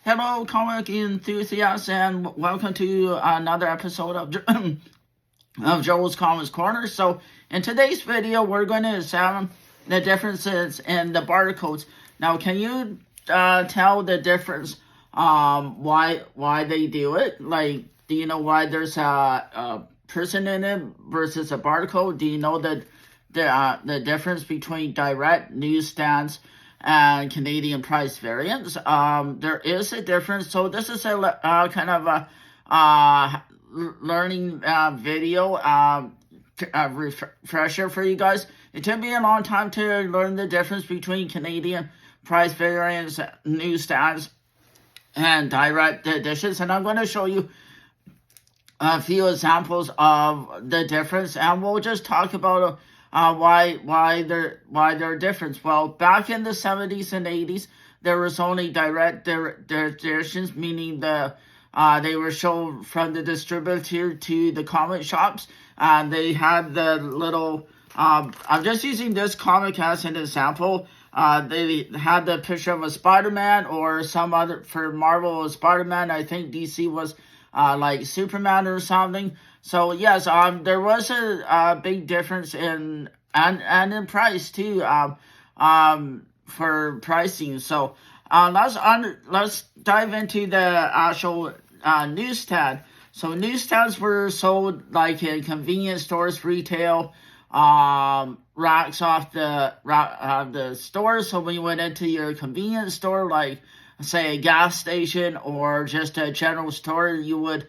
Hello, comic enthusiasts, and welcome to another episode of Joel's Comics Corner. So, in today's video, we're going to examine the differences in the barcodes. Now, can you tell the difference? Why they do it? Like, do you know why there's a person in it versus a barcode? Do you know the difference between direct newsstands and Canadian price variants? There is a difference. So this is a kind of a learning video refresher for you guys. It took me a long time to learn the difference between Canadian price variants, newsstands, and direct editions, and I'm going to show you a few examples of the difference, and we'll just talk about why they're different. Well, back in the 70s and 80s, there was only direct editions, meaning they were shown from the distributor to the comic shops. They had the little. I'm just using this comic as an example. They had the picture of a Spider-Man or some other. For Marvel, Spider-Man. I think DC was like Superman or something. So yes, there was a big difference in in price too. For pricing. So let's dive into the actual newsstand. So newsstands were sold like in convenience stores, retail, racks off the store. So when you went into your convenience store, like say a gas station or just a general store, you would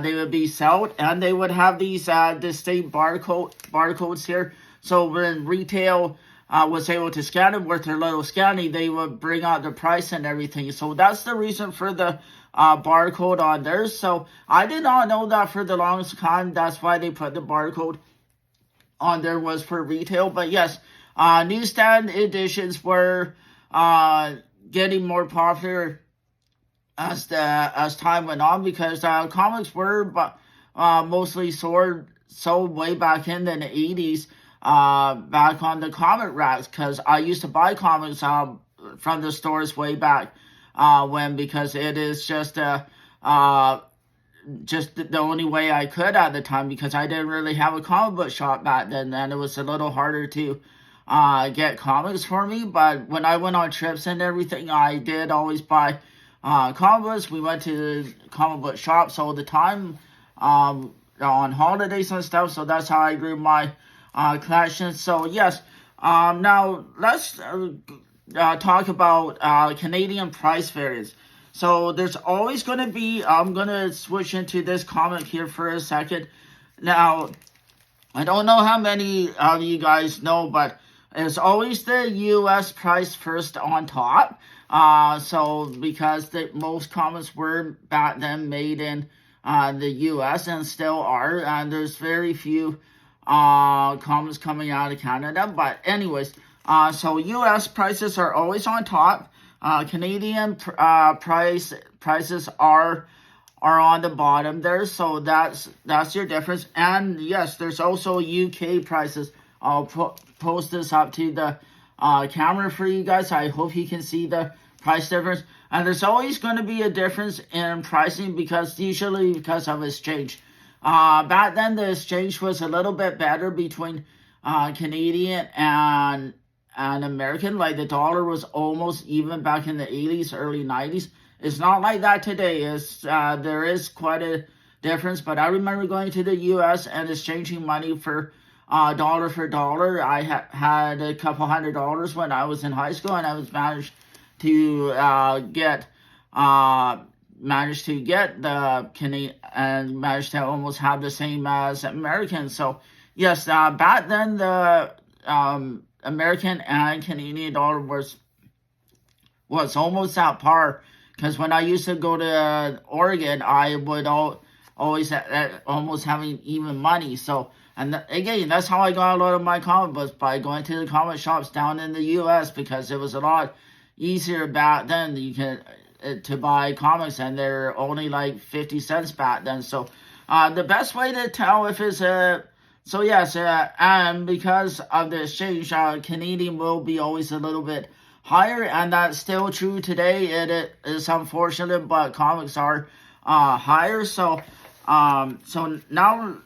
they would be sold, and they would have these distinct barcodes here. So when retail was able to scan it with their little scanning, they would bring out the price and everything. So that's the reason for the barcode on there. So I did not know that for the longest time. That's why they put the barcode on there, was for retail. But yes, newsstand editions were getting more popular as time went on, because comics were mostly sold way back in the 80s, back on the comic racks, because I used to buy comics from the stores way back when, because it is just the only way I could at the time, because I didn't really have a comic book shop back then, and it was a little harder to get comics for me. But when I went on trips and everything, I did always buy comic books. We went to the comic book shops all the time on holidays and stuff. So that's how I grew my collection. So yes, now let's talk about Canadian price variants. So there's always going to be, I'm going to switch into this comic here for a second. Now, I don't know how many of you guys know, but it's always the U.S. price first on top. So because most comics were back then made in the U.S. and still are, and there's very few comics coming out of Canada. But anyways, so U.S. prices are always on top. Canadian prices are on the bottom there, so that's your difference. And yes, there's also UK prices. I'll post this up to the camera for you guys. I hope you can see the price difference. And there's always going to be a difference in pricing, because usually because of exchange. Back then, the exchange was a little bit better between Canadian and American. Like the dollar was almost even back in the 80s, early 90s. It's not like that today. There is quite a difference. But I remember going to the U.S. and exchanging money for dollar for dollar. I had a couple $100 when I was in high school, and I was managed to get the Canadian, and managed to almost have the same as American. So yes, back then the American and Canadian dollar was almost at par, because when I used to go to Oregon, I would always almost having even money. So, and again, that's how I got a lot of my comic books, by going to the comic shops down in the U.S., because it was a lot easier back then. You can to buy comics, and they're only like 50 cents back then. So the best way to tell if it's so yes, and because of the exchange, Canadian will be always a little bit higher, and that's still true today. It is unfortunate, but comics are higher. So now,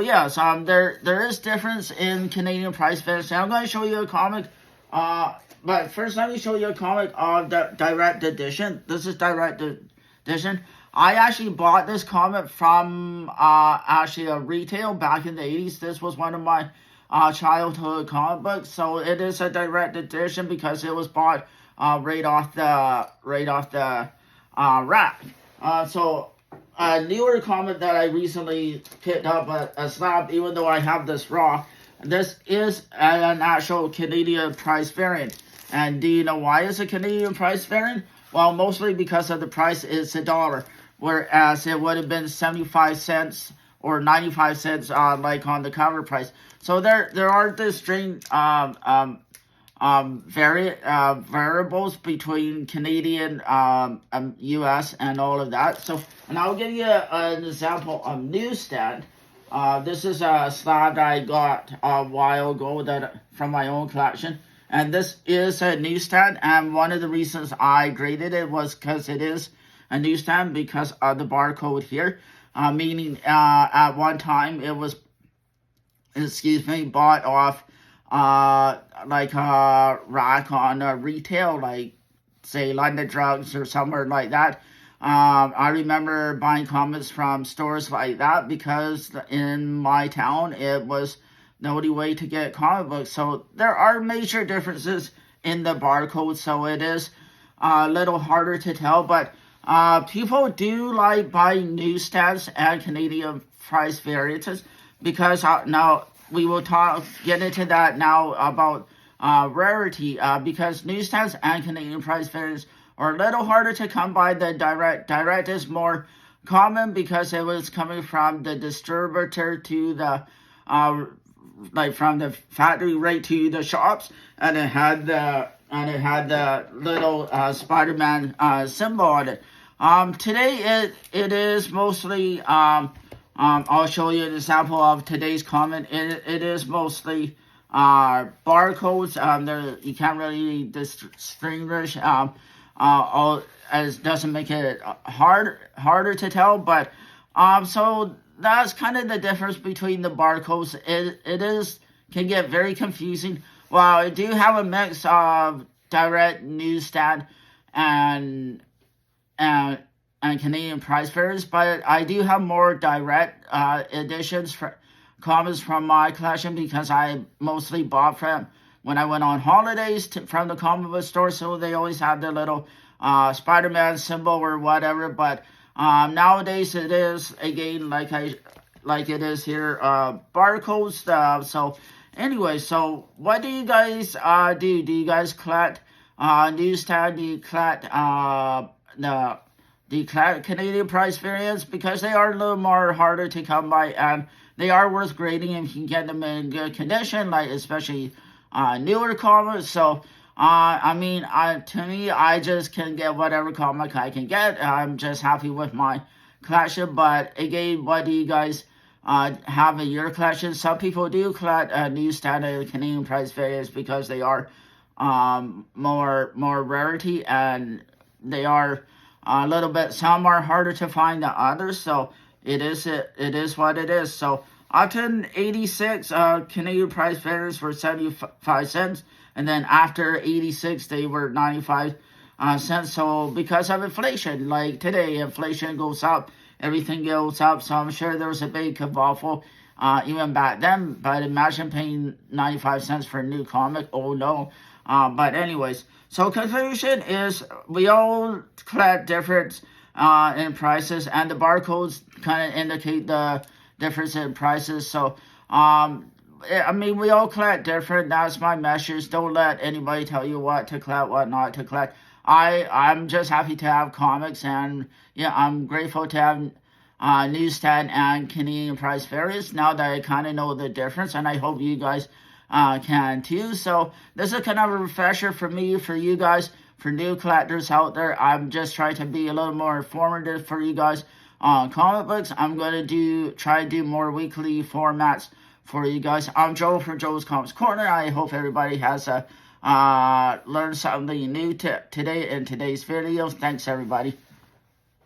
yes, there is difference in Canadian price fantasy. I'm going to show you a comic. But first, let me show you a comic of the direct edition. This is direct edition. I actually bought this comic from actually a retail back in the 80s. This was one of my childhood comic books, so it is a direct edition because it was bought right off the rack. So a newer comic that I recently picked up a slab, even though I have this raw. This is an actual Canadian price variant. And do you know why it's a Canadian price variant? Well, mostly because of the price is $1, whereas it would have been 75 cents or 95 cents like on the cover price. So there are distinct variables between Canadian, U.S. and all of that. So, and I'll give you an example of newsstand. This is a slab that I got a while ago from my own collection. And this is a newsstand, and one of the reasons I graded it was because it is a newsstand because of the barcode here. Meaning at one time it was, bought off like a rack on a retail, like say London Drugs or somewhere like that. I remember buying comics from stores like that because in my town it was the only way to get comic books. So there are major differences in the barcode, so it is a little harder to tell. But people do like buying newsstands and Canadian price variances because now we will get into that now about rarity because newsstands and Canadian price variants are a little harder to come by. The direct is more common because it was coming from the distributor to the like from the factory right to the shops, and it had the little Spider-Man symbol on it. Today it is mostly I'll show you an example of today's comment. It is mostly barcodes. You can't really distinguish as doesn't make it harder to tell, but so that's kind of the difference between the barcodes. It can get very confusing. Well, I do have a mix of direct newsstand and Canadian price variants, but I do have more direct editions for comics from my collection because I mostly bought from when I went on holidays from the comic book store, so they always have their little Spider-Man symbol or whatever. But nowadays it is again like it is here barcodes. So anyway, so what do you guys do? Do you guys collect newsstand? Do you collect the Canadian price variants? Because they are a little more harder to come by, and they are worth grading if you can get them in good condition, like especially newer comics. So I mean, to me, I just can get whatever comic I can get. I'm just happy with my collection. But again, what do you guys have in your collection? Some people do collect newsstand and Canadian price variants because they are more rarity, and they are a little bit. Some are harder to find than others. So it is what it is. So up to 86 Canadian price variants were 75 cents. And then after 86, they were 95 cents. So because of inflation, like today, inflation goes up, everything goes up. So I'm sure there was a big kerfuffle even back then. But imagine paying 95 cents for a new comic. Oh, no. But anyways, so conclusion is we all collect difference in prices. And the barcodes kind of indicate the difference in prices. So, I mean, we all collect different. That's my message. Don't let anybody tell you what to collect, what not to collect. I'm just happy to have comics, and yeah, I'm grateful to have newsstand and Canadian price variants now that I kind of know the difference, and I hope you guys can too. So this is kind of a refresher for me, for you guys, for new collectors out there. I'm just trying to be a little more informative for you guys on comic books. I'm going to try to do more weekly formats for you guys. I'm Joe from Joe's Comics Corner. I hope everybody has a learn something new today in today's video. Thanks, everybody.